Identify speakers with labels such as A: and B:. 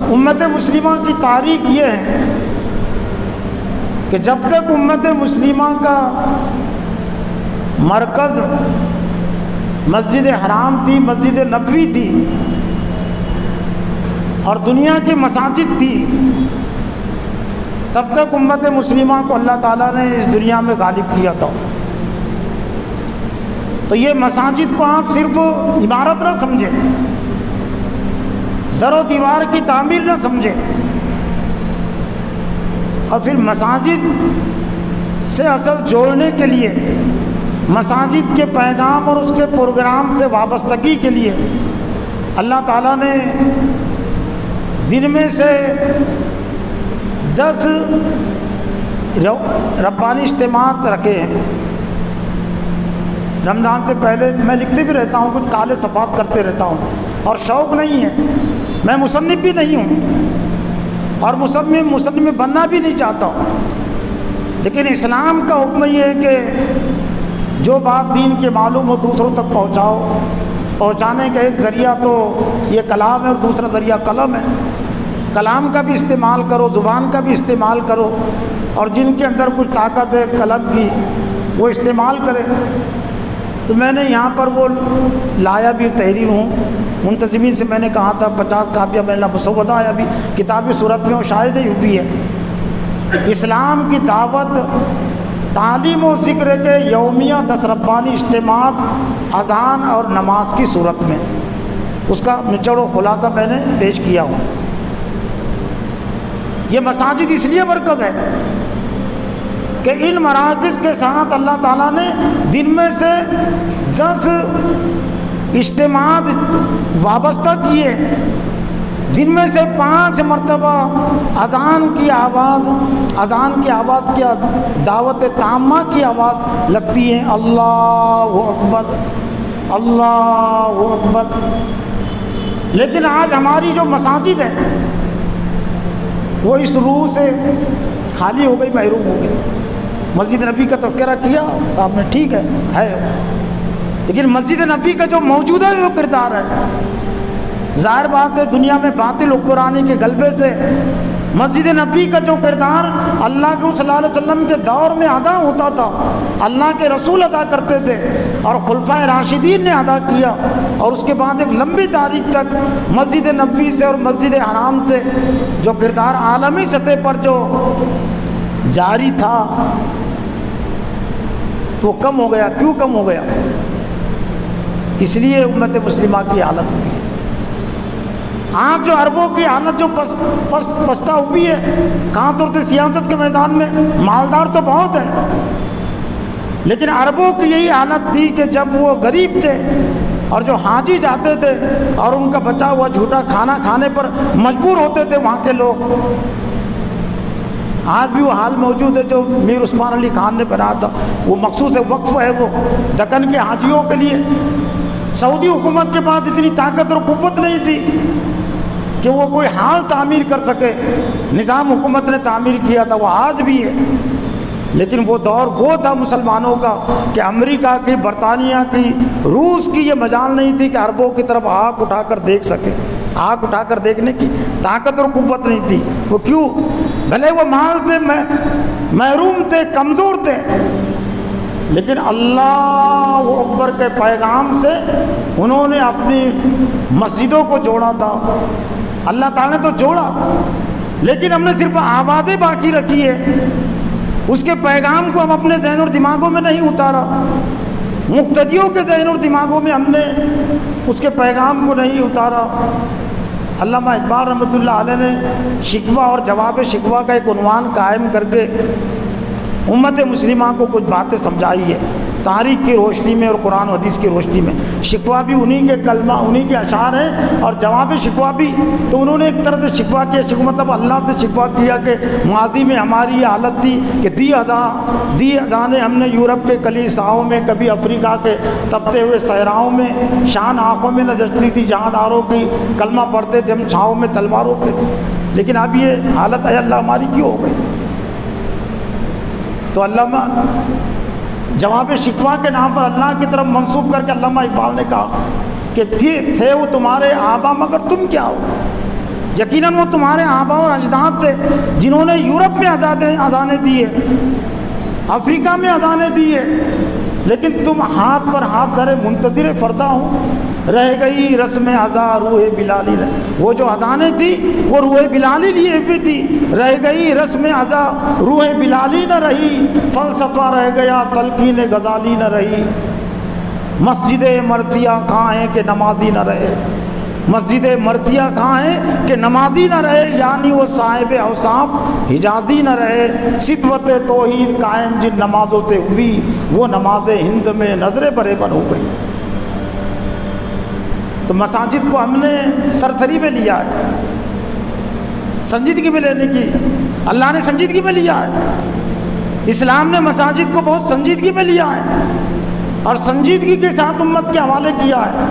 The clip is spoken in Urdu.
A: امت مسلمہ کی تاریخ یہ ہے کہ جب تک امت مسلمہ کا مرکز مسجد حرام تھی، مسجد نبوی تھی اور دنیا کی مساجد تھی، تب تک امت مسلمہ کو اللہ تعالیٰ نے اس دنیا میں غالب کیا تھا۔ تو یہ مساجد کو آپ صرف عمارت نہ سمجھیں، در و دیوار کی تعمیر نہ سمجھیں، اور پھر مساجد سے اصل جوڑنے کے لیے، مساجد کے پیغام اور اس کے پروگرام سے وابستگی کے لیے اللہ تعالیٰ نے دن میں سے 10 ربانی اجتماعات رکھے ہیں۔ رمضان سے پہلے میں لکھتے بھی رہتا ہوں، کچھ کالے صفحات کرتے رہتا ہوں، اور شوق نہیں ہے، میں مصنف بھی نہیں ہوں اور مصنف بننا بھی نہیں چاہتا ہوں، لیکن اسلام کا حکم یہ ہے کہ جو بات دین کے معلوم ہو دوسروں تک پہنچاؤ۔ پہنچانے کا ایک ذریعہ تو یہ کلام ہے اور دوسرا ذریعہ قلم ہے۔ کلام کا بھی استعمال کرو، زبان کا بھی استعمال کرو، اور جن کے اندر کچھ طاقت ہے قلم کی وہ استعمال کرے۔ تو میں نے یہاں پر وہ لایا بھی، تحریر ہوں منتظمین سے میں نے کہا تھا 50 کاپیاں میں نے مسودہ آیا بھی، کتابی صورت میں وہ شائع نہیں ہوئی ہے۔ اسلام کی دعوت، تعلیم و ذکر کے یومیہ 10 ربانی اجتماعات اذان اور نماز کی صورت میں، اس کا نچوڑ و خلاصہ میں نے پیش کیا ہوں۔ یہ مساجد اس لیے مرکز ہے کہ ان مراکز کے ساتھ اللہ تعالیٰ نے دن میں سے 10 اجتماعات وابستہ کیے۔ دن میں سے 5 مرتبہ اذان کی آواز کی دعوت تامہ کی آواز لگتی ہے، اللہ اکبر اللہ اکبر۔ لیکن آج ہماری جو مساجد ہے وہ اس روح سے خالی ہو گئی، محروم ہو گئی۔ مسجد نبی کا تذکرہ کیا آپ نے، ٹھیک ہے، لیکن مسجد نبی کا جو موجودہ جو کردار ہے، ظاہر بات ہے دنیا میں باطل حکمرانی کے غلبے سے مسجد نبی کا جو کردار اللہ کے صلی اللہ علیہ وسلم کے دور میں ادا ہوتا تھا، اللہ کے رسول ادا کرتے تھے اور خلفائے راشدین نے ادا کیا، اور اس کے بعد ایک لمبی تاریخ تک مسجد نبوی سے اور مسجد حرام سے جو کردار عالمی سطح پر جو جاری تھا تو کم ہو گیا۔ کیوں کم ہو گیا؟ اس لیے امت مسلمہ کی حالت ہوئی ہے۔ آج جو عربوں کی حالت جو پستہ ہوئی ہے، کہاں طور سے سیاست کے میدان میں مالدار تو بہت ہے، لیکن عربوں کی یہی حالت تھی کہ جب وہ غریب تھے اور جو حاجی جاتے تھے اور ان کا بچا ہوا جھوٹا کھانا کھانے پر مجبور ہوتے تھے وہاں کے لوگ، آج بھی وہ حال موجود ہے جو میر عثمان علی خان نے بنایا تھا، وہ مخصوص وقف ہے وہ دکن کے حاجیوں کے لیے۔ سعودی حکومت کے پاس اتنی طاقت اور قوت نہیں تھی کہ وہ کوئی حال تعمیر کر سکے، نظام حکومت نے تعمیر کیا تھا، وہ آج بھی ہے، لیکن وہ دور وہ تھا مسلمانوں کا کہ امریکہ کی، برطانیہ کی، روس کی یہ مجال نہیں تھی کہ عربوں کی طرف آنکھ اٹھا کر دیکھ سکے۔ آنکھ اٹھا کر دیکھنے کی طاقت اور قوت نہیں تھی۔ وہ کیوں؟ بھلے وہ مال تھے، محروم تھے، کمزور تھے، لیکن اللہ اکبر کے پیغام سے انہوں نے اپنی مسجدوں کو جوڑا تھا۔ اللہ تعالیٰ نے تو جوڑا، لیکن ہم نے صرف آوازیں باقی رکھی ہے، اس کے پیغام کو ہم اپنے ذہن اور دماغوں میں نہیں اتارا، مقتدیوں کے ذہن اور دماغوں میں ہم نے اس کے پیغام کو نہیں اتارا۔ علامہ اقبال رحمۃ اللہ علیہ نے شکوہ اور جواب شکوہ کا ایک عنوان قائم کر کے امت مسلمہ کو کچھ باتیں سمجھائی ہے، تاریخ کی روشنی میں اور قرآن و حدیث کی روشنی میں۔ شکوہ بھی انہی کے کلمہ، انہی کے اشعار ہیں، اور جواب شکوہ بھی تو انہوں نے ایک طرح سے شکوہ کیا، شکوہ مطلب اللہ سے شکوہ کیا کہ ماضی میں ہماری یہ حالت تھی کہ دی اذانیں ہم نے یورپ کے کلیساؤں میں، کبھی افریقہ کے تپتے ہوئے صحراؤں میں، شان آنکھوں میں نظرتی تھی جہاں داروں کی، کلمہ پڑھتے تھے ہم چھاؤں میں تلواروں کے، لیکن اب یہ حالت ہے اللہ ہماری کیوں ہو گئی؟ تو علامہ جواب شکوہ کے نام پر اللہ کی طرف منسوب کر کے علامہ اقبال نے کہا کہ تھے وہ تمہارے آبا مگر تم کیا ہو؟ یقیناً وہ تمہارے آبا اور اجداد تھے جنہوں نے یورپ میں اذانیں دی ہے، افریقہ میں اذانیں دی ہے، لیکن تم ہاتھ پر ہاتھ دھرے منتظر فردا ہو۔ رہ گئی رسم اذا روح بلالی نے، وہ جو اذانیں تھی وہ روح بلالی لیے ہوئی تھی، رہ گئی رسم اذا روح بلالی نہ رہی، فلسفہ رہ گیا تلقین غزالی نہ رہی۔ مسجد مرثیہ کہاں ہے کہ نمازی نہ رہے، مسجد مرثیہ کہاں ہے کہ نمازی نہ رہے، یعنی وہ صاحب اوصاف حجازی نہ رہے۔ صدوت توحید قائم جن نمازوں سے ہوئی، وہ نماز ہند میں نظر بریبن ہو گئی۔ تو مساجد کو ہم نے سرسری میں لیا ہے، سنجیدگی میں لینے کی، اللہ نے سنجیدگی میں لیا ہے، اسلام نے مساجد کو بہت سنجیدگی میں لیا ہے اور سنجیدگی کے ساتھ امت کے حوالے کیا ہے۔